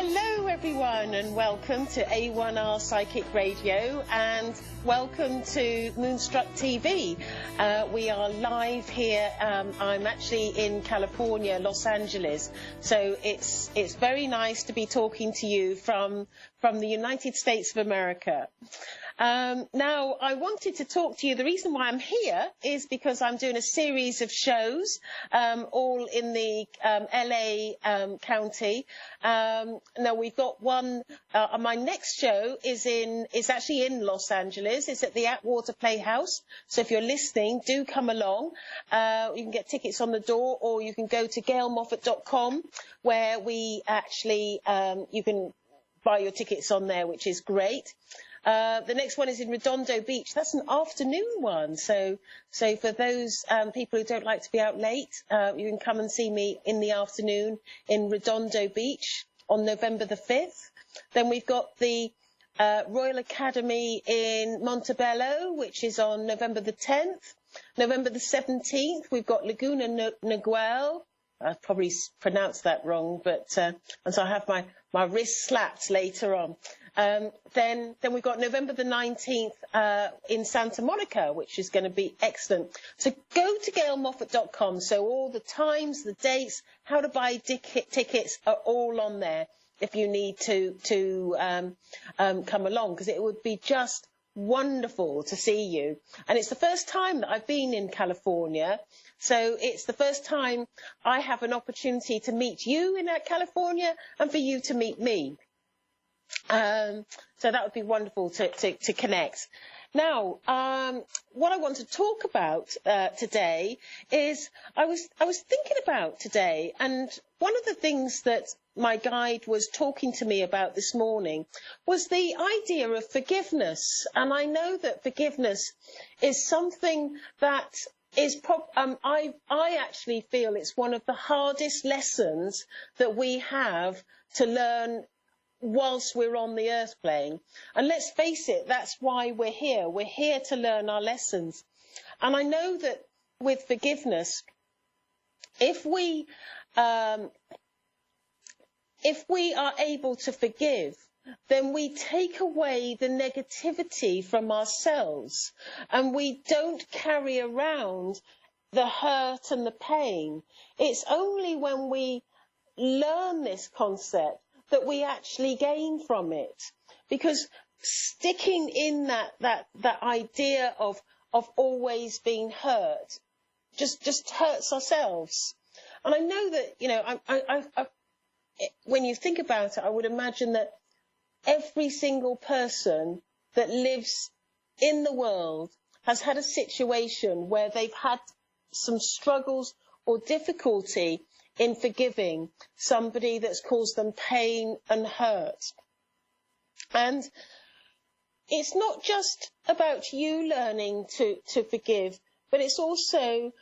Hello everyone and welcome to A1R Psychic Radio and welcome to Moonstruck TV. We are live here. I'm actually in California, Los Angeles, so it's very nice to be talking to you from the United States of America. Now, I wanted to talk to you. The reason why I'm here is because I'm doing a series of shows, all in the LA county. Now, we've got one. My next show is actually in Los Angeles. It's at the Atwater Playhouse. So if you're listening, do come along. You can get tickets on the door, or you can go to gailmoffat.com, where we actually you can buy your tickets on there, which is great. The next one is in Redondo Beach. That's an afternoon one. So for those people who don't like to be out late, you can come and see me in the afternoon in Redondo Beach on November the 5th. Then we've got the Royal Academy in Montebello, which is on November the 10th. November the 17th, we've got Laguna Niguel. I probably pronounced that wrong, but and so I have my wrist slapped later on. Then we've got November the 19th in Santa Monica, which is going to be excellent. So go to gailmoffat.com. So all the times, the dates, how to buy tickets are all on there if you need to come along, because it would be just wonderful to see you. And it's the first time that I've been in California. So it's the first time I have an opportunity to meet you in California and for you to meet me. So that would be wonderful to connect. Now, what I want to talk about today is I was thinking about today, and one of the things that my guide was talking to me about this morning was the idea of forgiveness. And I know that forgiveness is something that is I actually feel it's one of the hardest lessons that we have to learn whilst we're on the earth plane. And let's face it, that's why we're here. We're here to learn our lessons. And I know that with forgiveness, if we are able to forgive, then we take away the negativity from ourselves, and we don't carry around the hurt and the pain. It's only when we learn this concept that we actually gain from it, because sticking in that idea of always being hurt just hurts ourselves. And I know that, you know, I when you think about it, I would imagine that every single person that lives in the world has had a situation where they've had some struggles or difficulty in forgiving somebody that's caused them pain and hurt. And it's not just about you learning to forgive, but it's also,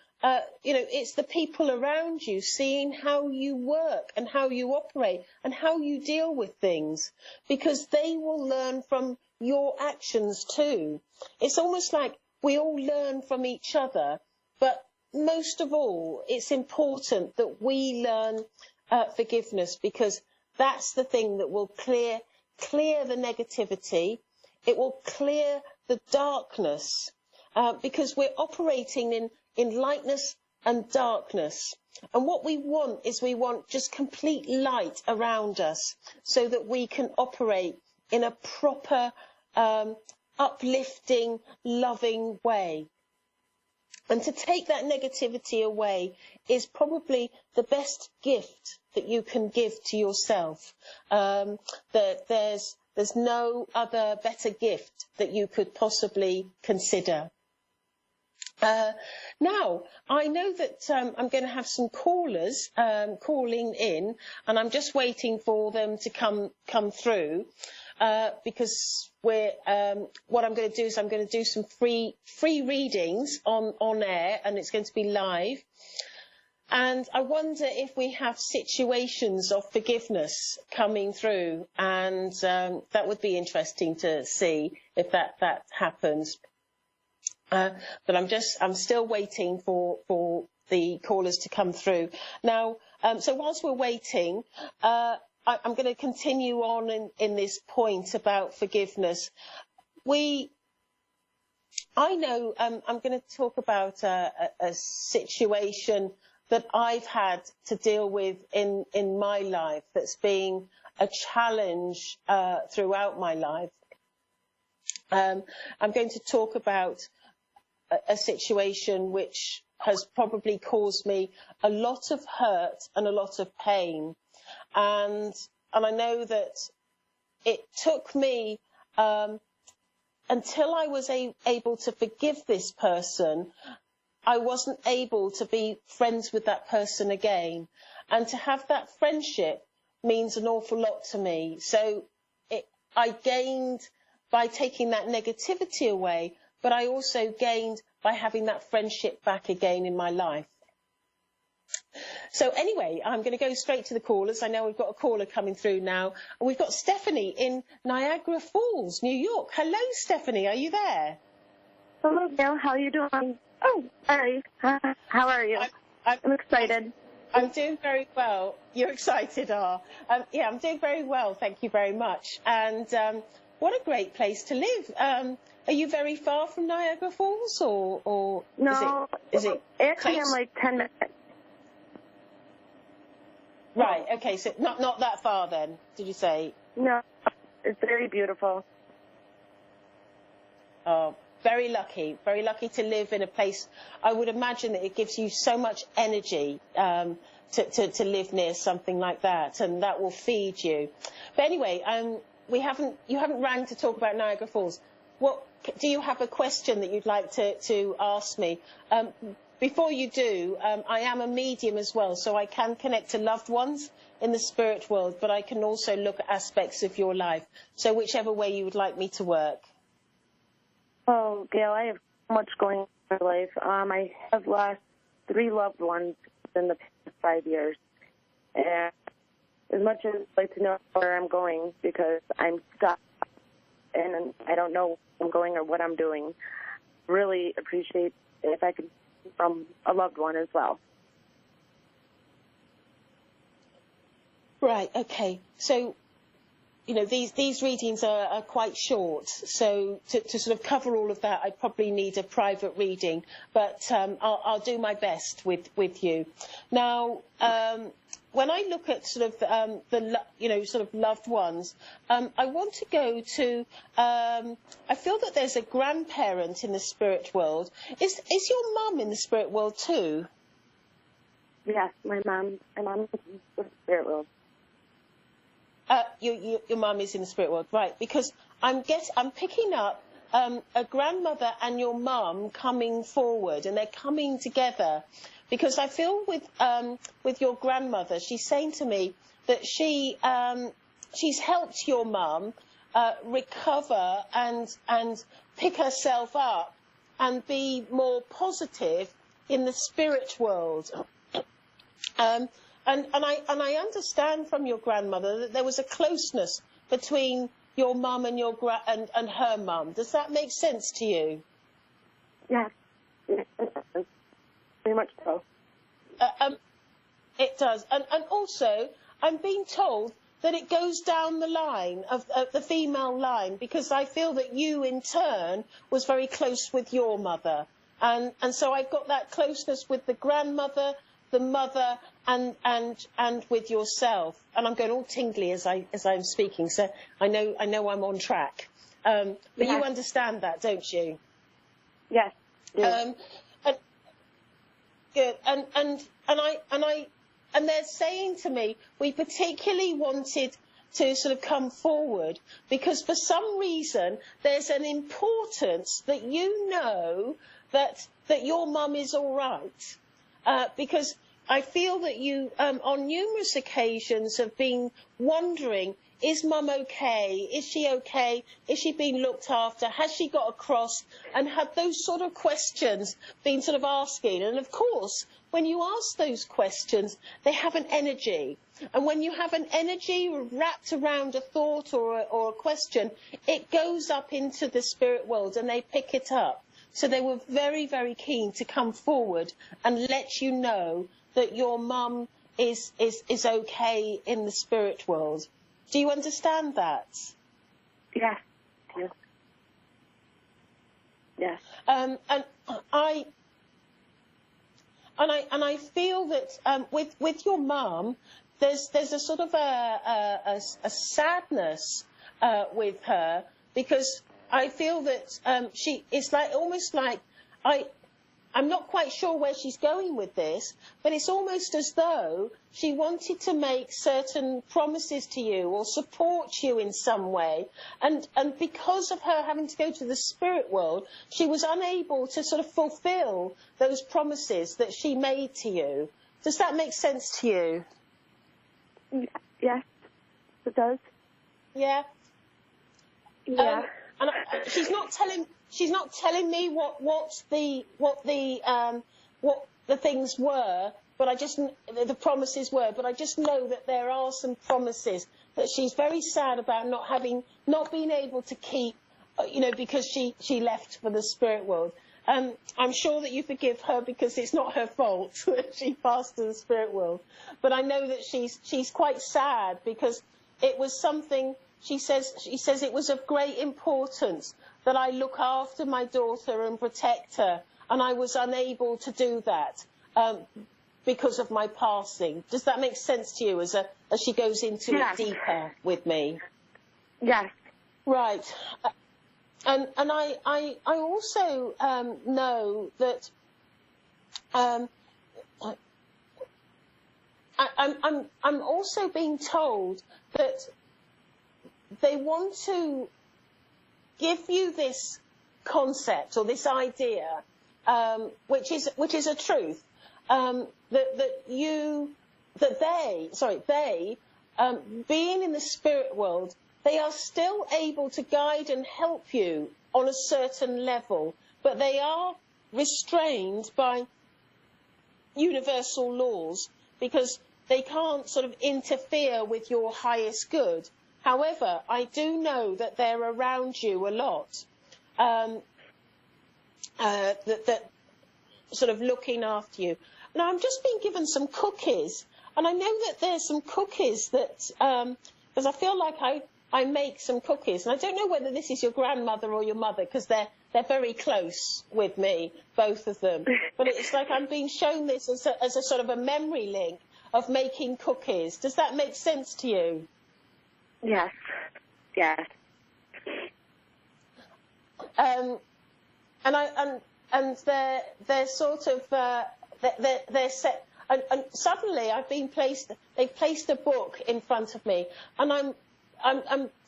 you know, it's the people around you, seeing how you work and how you operate and how you deal with things, because they will learn from your actions too. It's almost like we all learn from each other, but most of all, it's important that we learn forgiveness, because that's the thing that will clear the negativity. It will clear the darkness, because we're operating in lightness and darkness. And what we want is we want just complete light around us so that we can operate in a proper, uplifting, loving way. And to take that negativity away is probably the best gift that you can give to yourself. That there's no other better gift that you could possibly consider. Now, I know that I'm going to have some callers calling in, and I'm just waiting for them to come through. Because what I'm going to do is I'm going to do some free readings on air, and it's going to be live. And I wonder if we have situations of forgiveness coming through, and that would be interesting to see if that happens. But I'm still waiting for the callers to come through. Now, so whilst we're waiting, I'm going to continue on in this point about forgiveness. I know I'm going to talk about a situation that I've had to deal with in my life that's been a challenge throughout my life. I'm going to talk about a situation which has probably caused me a lot of hurt and a lot of pain. And I know that it took me until I was able to forgive this person, I wasn't able to be friends with that person again. And to have that friendship means an awful lot to me. So I gained by taking that negativity away, but I also gained by having that friendship back again in my life. So anyway, I'm going to go straight to the callers. I know we've got a caller coming through now. We've got Stephanie in Niagara Falls, New York. Hello, Stephanie. Are you there? Hello, Gail. How are you doing? Oh, sorry. How are you? I'm excited. I'm doing very well. You're excited, yeah, I'm doing very well. Thank you very much. And what a great place to live. Are you very far from Niagara Falls, or no? Is it actually, I'm like 10 minutes. Right. Okay. So not that far then. Did you say? No, it's very beautiful. Oh, very lucky. Very lucky to live in a place. I would imagine that it gives you so much energy to live near something like that, and that will feed you. But anyway, you haven't rang to talk about Niagara Falls. What do you have a question that you'd like to ask me? Before you do, I am a medium as well, so I can connect to loved ones in the spirit world, but I can also look at aspects of your life. So whichever way you would like me to work. Oh, Gail, I have so much going on in my life. I have lost 3 loved ones in the past 5 years. And as much as I'd like to know where I'm going, because I'm stuck and I don't know where I'm going or what I'm doing, really appreciate if I could from a loved one as well. Right, okay. So, you know, these readings are quite short, so to sort of cover all of that, I probably need a private reading, but I'll do my best with you. Now, when I look at sort of sort of loved ones, I want to go to. I feel that there's a grandparent in the spirit world. Is your mum in the spirit world too? Yes, my mom is in the spirit world. Your mum is in the spirit world, right? Because I'm picking up a grandmother and your mum coming forward, and they're coming together. Because I feel with your grandmother, she's saying to me that she's helped your mum recover and pick herself up and be more positive in the spirit world. And I understand from your grandmother that there was a closeness between your mum and and her mum. Does that make sense to you? Yes. Very much so. It does. And also, I'm being told that it goes down the line of the female line, because I feel that you, in turn, was very close with your mother. And so I've got that closeness with the grandmother, the mother, and with yourself. And I'm going all tingly as I'm speaking, so I know I'm on track. But yes. You understand that, don't you? Yes. Yes. Good. And they're saying to me, we particularly wanted to sort of come forward because for some reason there's an importance that you know that your mum is all right. Because I feel that you, on numerous occasions, have been wondering, is mum okay? Is she okay? Is she being looked after? Has she got across? And had those sort of questions been sort of asking? And of course, when you ask those questions, they have an energy. And when you have an energy wrapped around a thought or a question, it goes up into the spirit world and they pick it up. So they were very, very keen to come forward and let you know that your mum is okay in the spirit world. Do you understand that? Yes. Yes. Yes. And I feel that with your mum, there's a sort of a sadness with her, because I feel that it's like almost like I'm not quite sure where she's going with this, but it's almost as though she wanted to make certain promises to you or support you in some way. And because of her having to go to the spirit world, she was unable to sort of fulfill those promises that she made to you. Does that make sense to you? Yes, it does. Yeah? Yeah. And she's not telling me what the things were, but the promises were. But I just know that there are some promises that she's very sad about not being able to keep, because she left for the spirit world. I'm sure that you forgive her, because it's not her fault that she passed to the spirit world. But I know that she's quite sad, because it was something. She says it was of great importance that I look after my daughter and protect her, and I was unable to do that because of my passing. Does that make sense to you as she goes into it deeper with me? Yes. Right. And I also know that I'm also being told that they want to give you this concept or this idea, which is a truth, they, being in the spirit world, they are still able to guide and help you on a certain level, but they are restrained by universal laws, because they can't sort of interfere with your highest good. However, I do know that they're around you a lot, that sort of looking after you. Now, I'm just being given some cookies, and I know that there's some cookies that, because I feel like I make some cookies, and I don't know whether this is your grandmother or your mother, because they're very close with me, both of them. But it's like I'm being shown this as a sort of a memory link of making cookies. Does that make sense to you? Yes. Yes. And they're sort of they're set. And suddenly they've placed a book in front of me, and I'm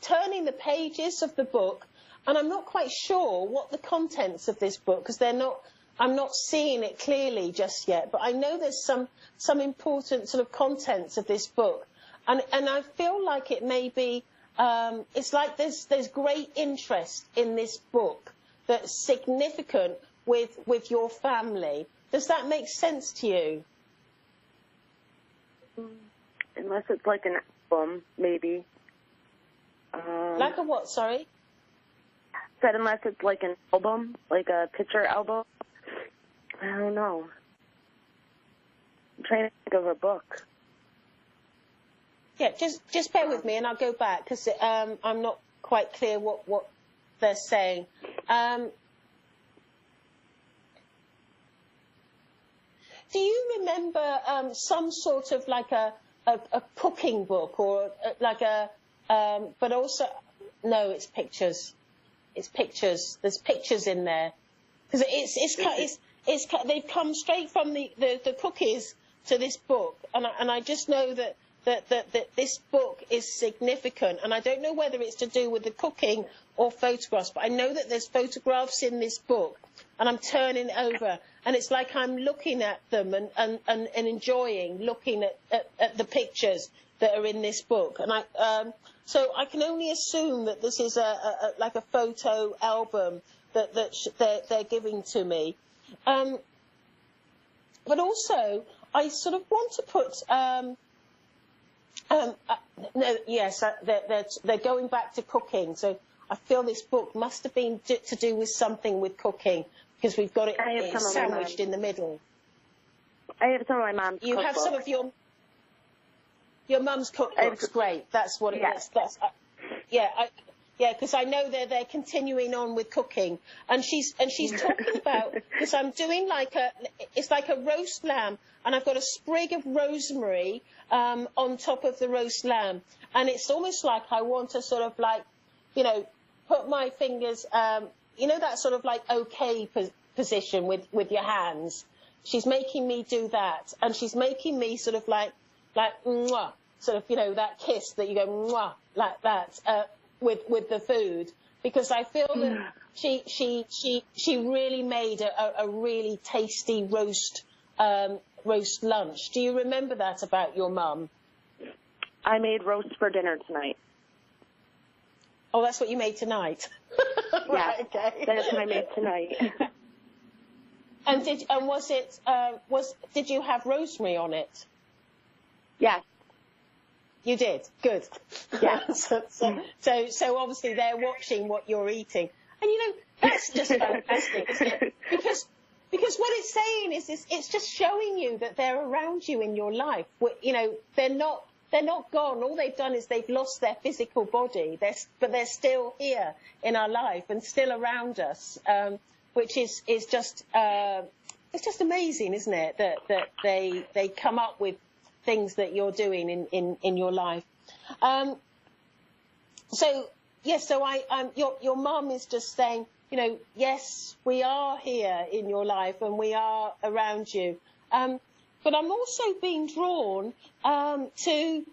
turning the pages of the book, and I'm not quite sure what the contents of this book, because I'm not seeing it clearly just yet, but I know there's some important sort of contents of this book, and I feel like it may be, it's like there's great interest in this book that's significant with your family. Does that make sense to you? Unless it's like an album, maybe. Like a what, sorry? Said unless it's like an album, like a picture album. I don't know. I'm trying to think of a book. Yeah, just bear with me and I'll go back, because I'm not quite clear what they're saying. Do you remember some sort of like a cooking book, or like but also, no, it's pictures. It's pictures. There's pictures in there, because they've come straight from the cookies to this book, and I just know that this book is significant, and I don't know whether it's to do with the cooking or photographs, but I know that there's photographs in this book, and I'm turning it over, and it's like I'm looking at them and enjoying looking at the pictures that are in this book, and so I can only assume that this is like a photo album that they're giving to me, but also I sort of want to put. No, yes, they're going back to cooking. So I feel this book must have been to do with something with cooking, because we've got it sandwiched in the middle. I have some of my mom's You cookbook. have some of your... Your mum's cookbook's great. That's what it is. That's because I know they're continuing on with cooking, and she's talking about, because I'm doing it's like a roast lamb, and I've got a sprig of rosemary on top of the roast lamb, and it's almost like I want to sort of like, put my fingers, that sort of like okay position with your hands. She's making me do that, and she's making me sort of like mwah, sort of, that kiss that you go mwah, like that, with the food, because I feel that she really made a really tasty roast lunch. Do you remember that about your mum? I made roast for dinner tonight. Oh, that's what you made tonight. Right, yeah, okay. That's what I made tonight. And did you have rosemary on it? Yes. You did. Good. Yeah. so obviously they're watching what you're eating, and that's just fantastic, isn't it? Because what it's saying is it's just showing you that they're around you in your life. They're not gone. All they've done is they've lost their physical body. But they're still here in our life and still around us, which is just it's just amazing, isn't it? That they come up with things that you're doing in your life. So your mum is just saying, yes, we are here in your life and we are around you. But I'm also being drawn to,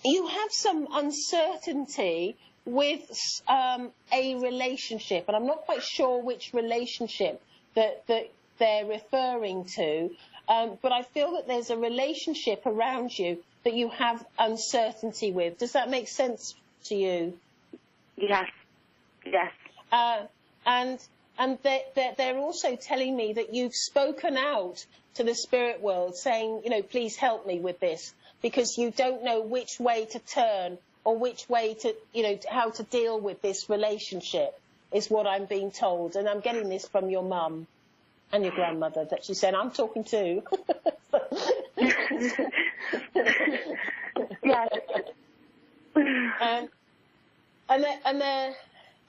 you have some uncertainty with a relationship, and I'm not quite sure which relationship that they're referring to. But I feel that there's a relationship around you that you have uncertainty with. Does that make sense to you? Yes. Yes. And they're also telling me that you've spoken out to the spirit world saying, please help me with this, because you don't know which way to turn or which way to, how to deal with this relationship, is what I'm being told. And I'm getting this from your mum and your grandmother, that she said, I'm talking to. Yes. And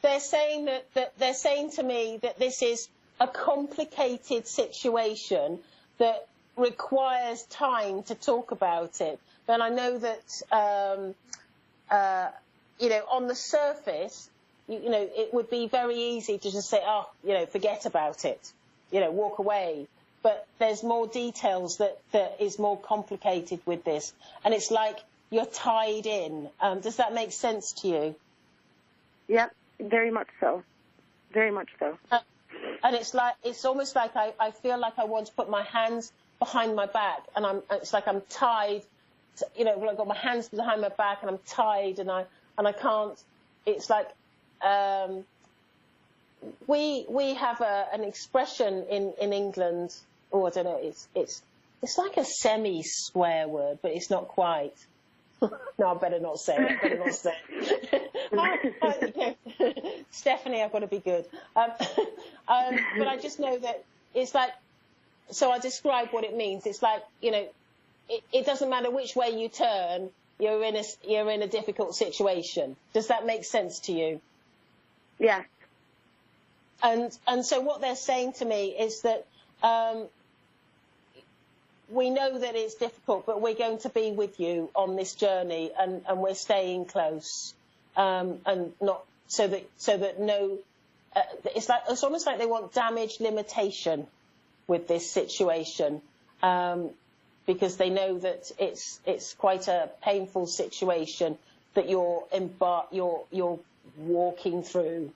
they're saying that they're saying to me that this is a complicated situation that requires time to talk about it. But I know that on the surface, it would be very easy to just say, forget about it. Walk away. But there's more details that is more complicated with this. And it's like you're tied in. Does that make sense to you? Yep, very much so. Very much so. And it's almost like I feel like I want to put my hands behind my back, and it's like I'm tied. I've got my hands behind my back and I'm tied, and I can't. It's like we have an expression in England. Oh, I don't know. It's like a semi-swear word, but it's not quite. No, I better not say it. Stephanie, I've got to be good. But I just know that it's like. So I describe what it means. It's like, it doesn't matter which way you turn, you're in a difficult situation. Does that make sense to you? Yeah. And so what they're saying to me is that we know that it's difficult, but we're going to be with you on this journey, and we're staying close, and not so that no. It's almost like they want damage limitation with this situation, because they know that it's quite a painful situation that you're walking through.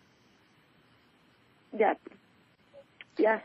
Yeah. Yeah.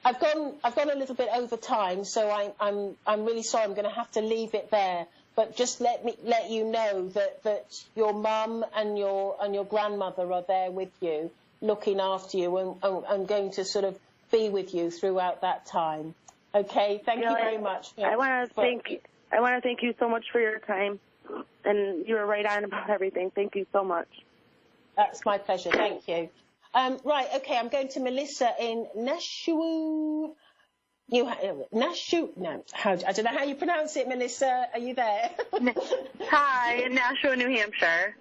I've gone a little bit over time, so I'm really sorry. I'm going to have to leave it there. But just let you know that your mum and your grandmother are there with you, looking after you, and going to sort of be with you throughout that time. Okay, thank you very much. I want to thank you so much for your time, and you were right on about everything. Thank you so much. That's my pleasure. Thank you. Right, okay, I'm going to Melissa in Nashua. Nashua. No, I don't know how you pronounce it, Melissa. Are you there? Hi, in Nashua, New Hampshire.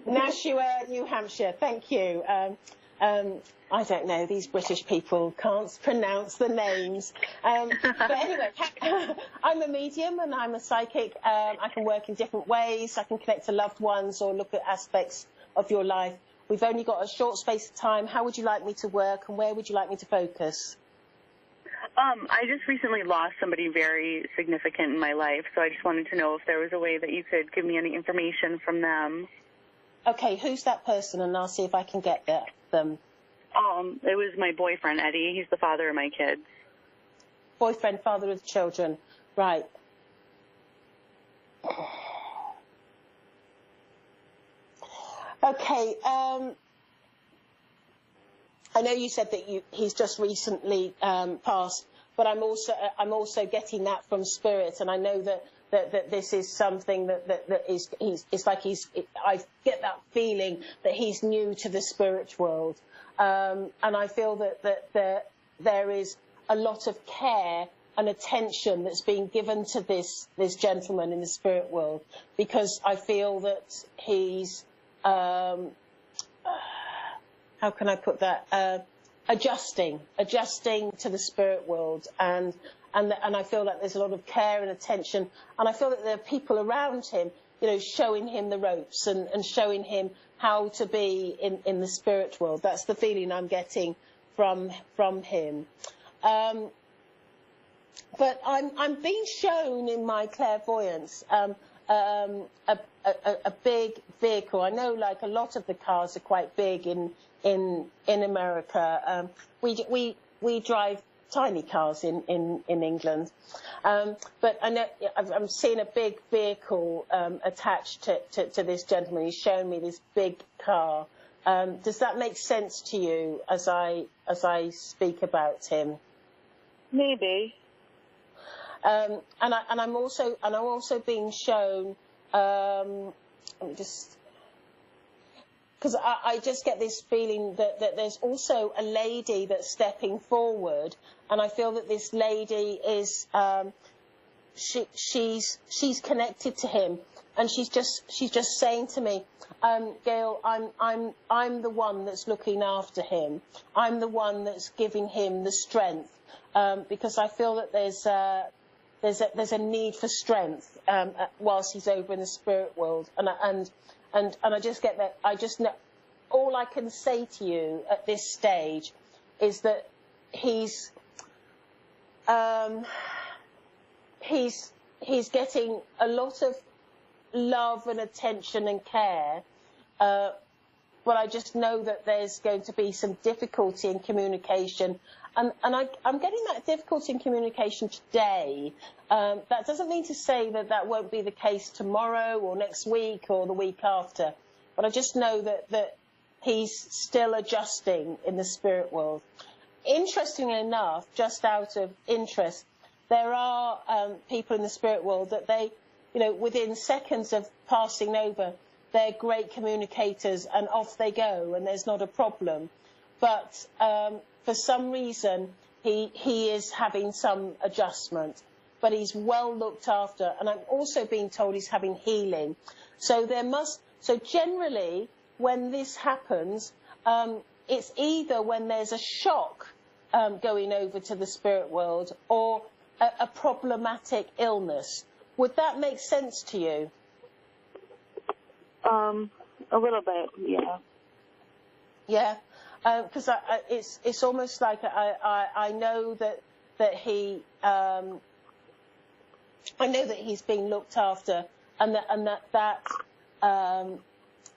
Nashua, New Hampshire. Thank you. I don't know. These British people can't pronounce the names. But anyway, I'm a medium and I'm a psychic. I can work in different ways. I can connect to loved ones or look at aspects of your life. We've only got a short space of time. How would you like me to work and where would you like me to focus? I just recently lost somebody very significant in my life, so I just wanted to know if there was a way that you could give me any information from them. Okay, who's that person? And I'll see if I can get them. It was my boyfriend, Eddie. He's the father of my kids. Boyfriend, father of the children. Right. Okay. I know you said that he's just recently passed, but I'm also getting that from spirit, and I know that this is something that is I get that feeling that he's new to the spirit world, and I feel that there is a lot of care and attention that's being given to this gentleman in the spirit world, because I feel that he's how can I put that? Adjusting to the spirit world, and I feel that there's a lot of care and attention, and I feel that there are people around him, showing him the ropes and showing him how to be in the spirit world. That's the feeling I'm getting from him. But I'm being shown in my clairvoyance a big vehicle. I know, like, a lot of the cars are quite big in America. We drive tiny cars in England, but I know I'm seeing a big vehicle attached to this gentleman. He's shown me this big car. Does that make sense to you as I speak about him? Maybe. And I'm also being shown. Because I just get this feeling that there's also a lady that's stepping forward, and I feel that this lady is she's connected to him, and she's just saying to me, Gail, I'm the one that's looking after him. I'm the one that's giving him the strength, because I feel that there's a need for strength whilst he's over in the spirit world, and I just get that. I just know. All I can say to you at this stage is that he's getting a lot of love and attention and care, but I just know that there's going to be some difficulty in communication. And I'm getting that difficulty in communication today. That doesn't mean to say that won't be the case tomorrow or next week or the week after. But I just know that he's still adjusting in the spirit world. Interestingly enough, just out of interest, there are people in the spirit world that they, within seconds of passing over, they're great communicators and off they go and there's not a problem. But for some reason, he is having some adjustment, but he's well looked after. And I'm also being told he's having healing. So generally, when this happens, it's either when there's a shock going over to the spirit world or a problematic illness. Would that make sense to you? A little bit, yeah. Yeah. Because it's almost like I know that he I know that he's being looked after, and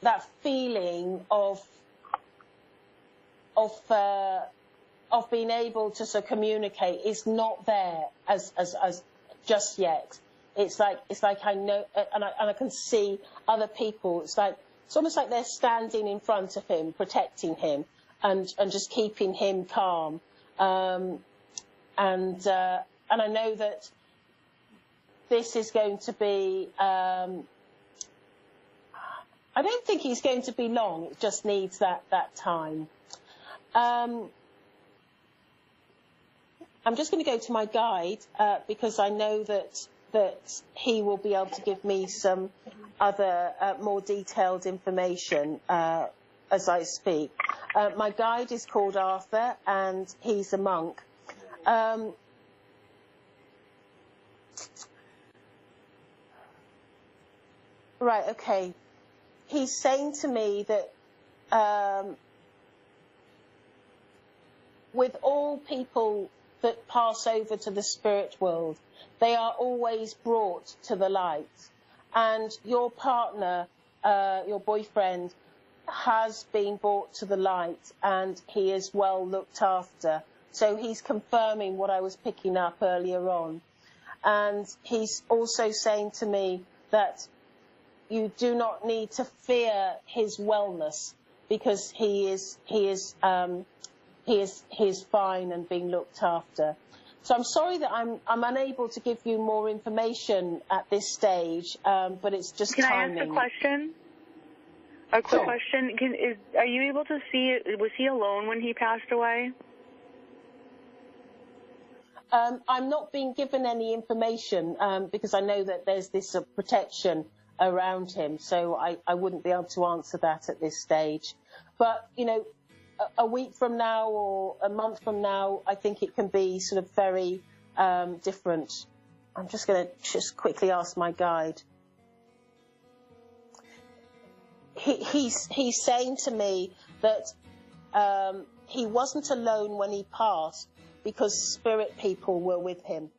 that feeling of being able to sort of communicate is not there as just yet. It's like I know, and I can see other people. It's almost like they're standing in front of him, protecting him, and just keeping him calm. And I know that this is going to be. I don't think he's going to be long. It just needs that time. I'm just going to go to my guide because I know that he will be able to give me some other more detailed information as I speak. My guide is called Arthur, and he's a monk. Right, okay. He's saying to me that with all people that pass over to the spirit world, they are always brought to the light. And your partner, your boyfriend, has been brought to the light, and he is well looked after. So he's confirming what I was picking up earlier on. And he's also saying to me that you do not need to fear his wellness, because he is fine and being looked after. So I'm sorry that I'm unable to give you more information at this stage, but it's just timing. Can I ask a question? A quick question. Are you able to see, was he alone when he passed away? I'm not being given any information because I know that there's this protection around him, so I wouldn't be able to answer that at this stage. But, you know, a week from now or a month from now, I think it can be sort of very different. I'm just going to quickly ask my guide. He's saying to me that he wasn't alone when he passed, because spirit people were with him.